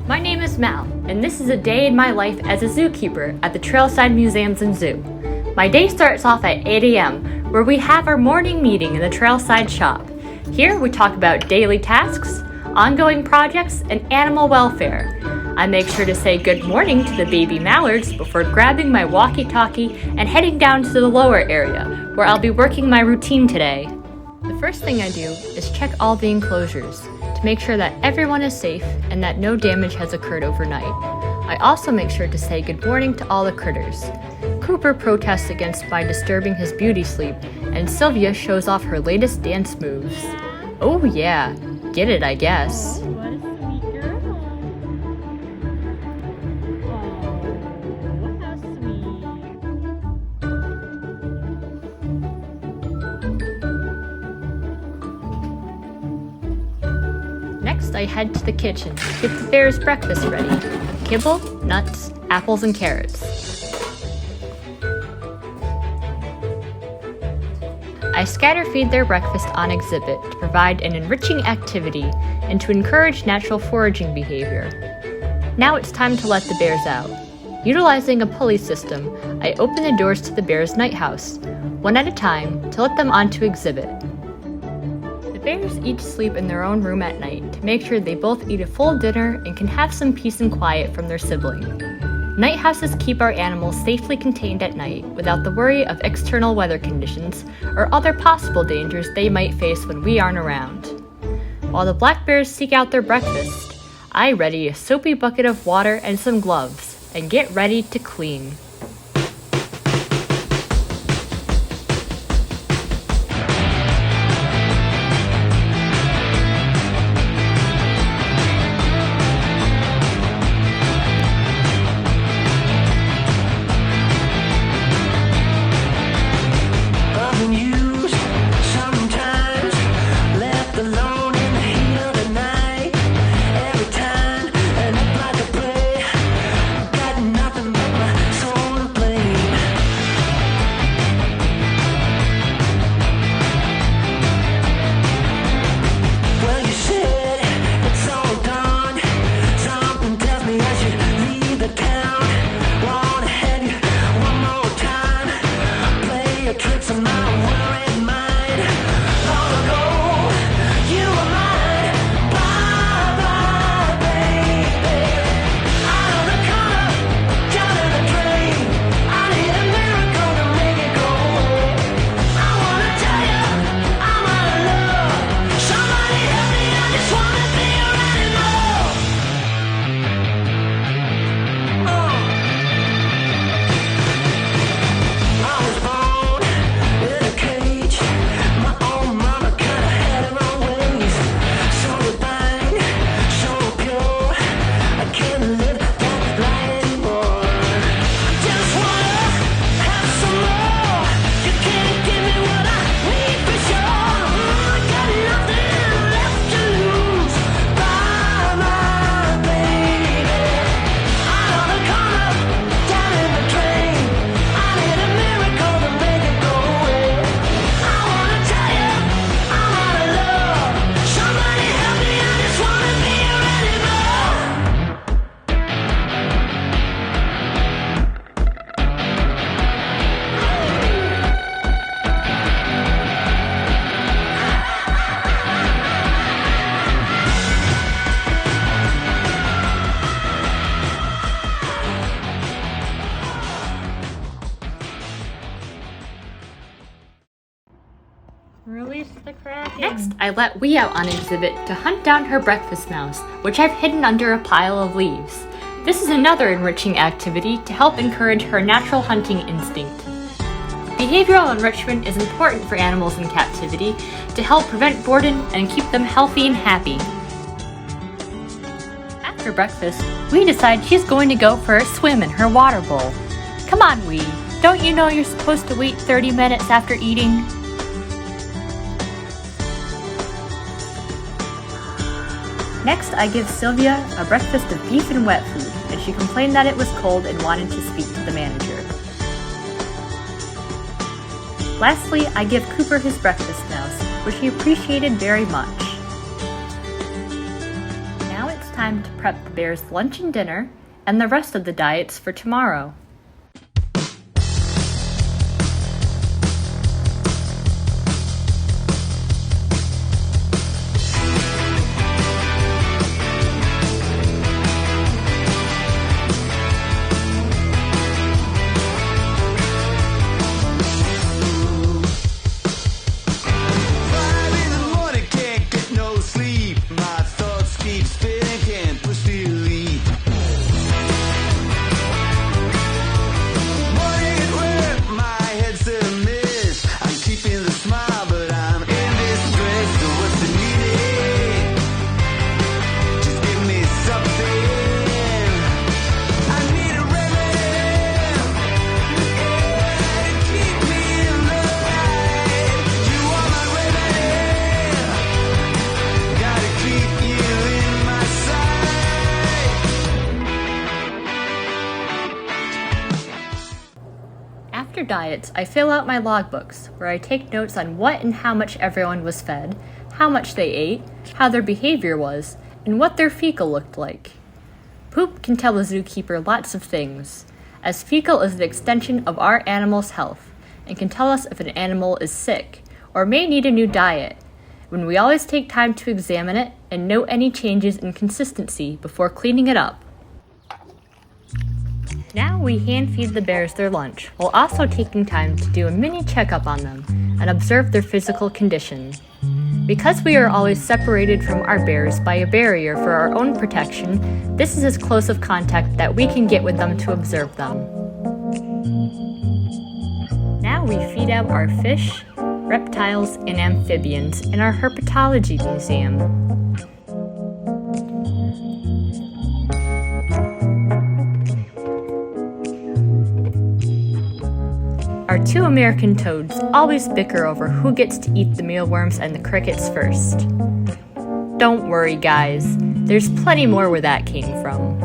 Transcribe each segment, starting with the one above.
My name is Mal, and this is a day in my life as a zookeeper at the Trailside Museums and Zoo. My day starts off at 8 a.m., where we have our morning meeting in the Trailside shop. Here we talk about daily tasks, ongoing projects, and animal welfare. I make sure to say good morning to the baby mallards before grabbing my walkie-talkie and heading down to the lower area, where I'll be working my routine today. The first thing I do is check all the enclosures to make sure that everyone is safe and that no damage has occurred overnight. I also make sure to say good morning to all the critters. Cooper protests against my disturbing his beauty sleep, and Sylvia shows off her latest dance moves. Oh yeah, get it I guess. What a sweet girl. Oh, how sweet. Next, I head to the kitchen to get the bears' breakfast ready. Kibble, nuts, apples, and carrots. I scatter feed their breakfast on exhibit to provide an enriching activity and to encourage natural foraging behavior. Now it's time to let the bears out. Utilizing a pulley system, I open the doors to the bears' night house, one at a time, to let them onto exhibit. The bears each sleep in their own room at night to make sure they both eat a full dinner and can have some peace and quiet from their sibling. Night houses keep our animals safely contained at night without the worry of external weather conditions or other possible dangers they might face when we aren't around. While the black bears seek out their breakfast, I ready a soapy bucket of water and some gloves and get ready to clean. Release the Kraken. Next, I let Wee out on exhibit to hunt down her breakfast mouse, which I've hidden under a pile of leaves. This is another enriching activity to help encourage her natural hunting instinct. Behavioral enrichment is important for animals in captivity to help prevent boredom and keep them healthy and happy. After breakfast, Wee decides she's going to go for a swim in her water bowl. Come on, Wee. Don't you know you're supposed to wait 30 minutes after eating? Next, I give Sylvia a breakfast of beef and wet food, and she complained that it was cold and wanted to speak to the manager. Lastly, I give Cooper his breakfast mouse, which he appreciated very much. Now it's time time to prep the bears' lunch and dinner, and the rest of the diets for tomorrow. After diets, I fill out my logbooks, where I take notes on what and how much everyone was fed, how much they ate, how their behavior was, and what their fecal looked like. Poop can tell a zookeeper lots of things, as fecal is an extension of our animal's health, and can tell us if an animal is sick, or may need a new diet, when we always take time to examine it and note any changes in consistency before cleaning it up. Now we hand feed the bears their lunch, while also taking time to do a mini checkup on them and observe their physical condition. Because we are always separated from our bears by a barrier for our own protection, this is as close of contact that we can get with them to observe them. Now we feed out our fish, reptiles, and amphibians in our Herpetology museum. Our two American toads always bicker over who gets to eat the mealworms and the crickets first. Don't worry, guys. There's plenty more where that came from.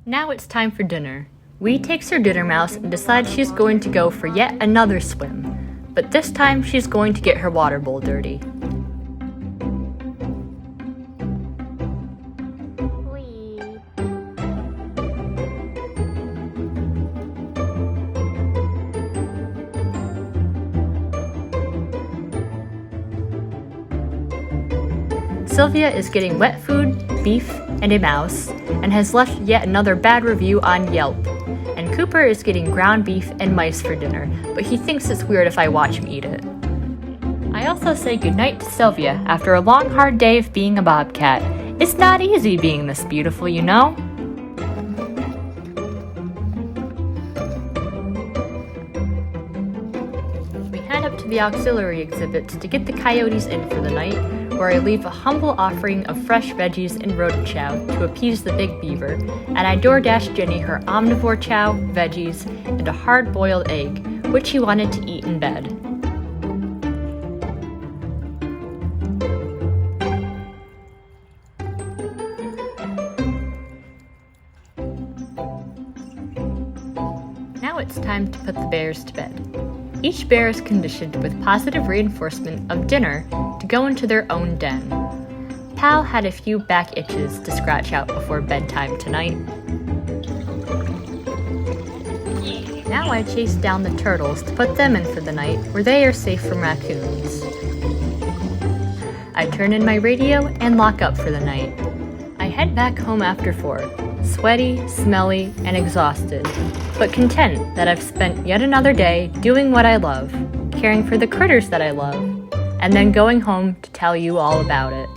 Now it's time for dinner. Wee takes her dinner mouse and decides she's going to go for yet another swim, but this time she's going to get her water bowl dirty. Wee. Sylvia is getting wet food, beef, and a mouse, and has left yet another bad review on Yelp. And Cooper is getting ground beef and mice for dinner, but he thinks it's weird if I watch him eat it. I also say goodnight to Sylvia after a long hard day of being a bobcat. It's not easy being this beautiful, you know? We head up to the auxiliary exhibits to get the coyotes in for the night, where I leave a humble offering of fresh veggies and rodent chow to appease the big beaver, and I DoorDash Jenny her omnivore chow, veggies, and a hard-boiled egg, which she wanted to eat in bed. Now it's time to put the bears to bed. Each bear is conditioned with positive reinforcement of dinner to go into their own den. Pal had a few back itches to scratch out before bedtime tonight. Now I chase down the turtles to put them in for the night where they are safe from raccoons. I turn in my radio and lock up for the night. I head head back home after 4, sweaty, smelly, and exhausted, but content that I've spent yet another day doing what I love, caring for the critters that I love, and then going home to tell you all about it.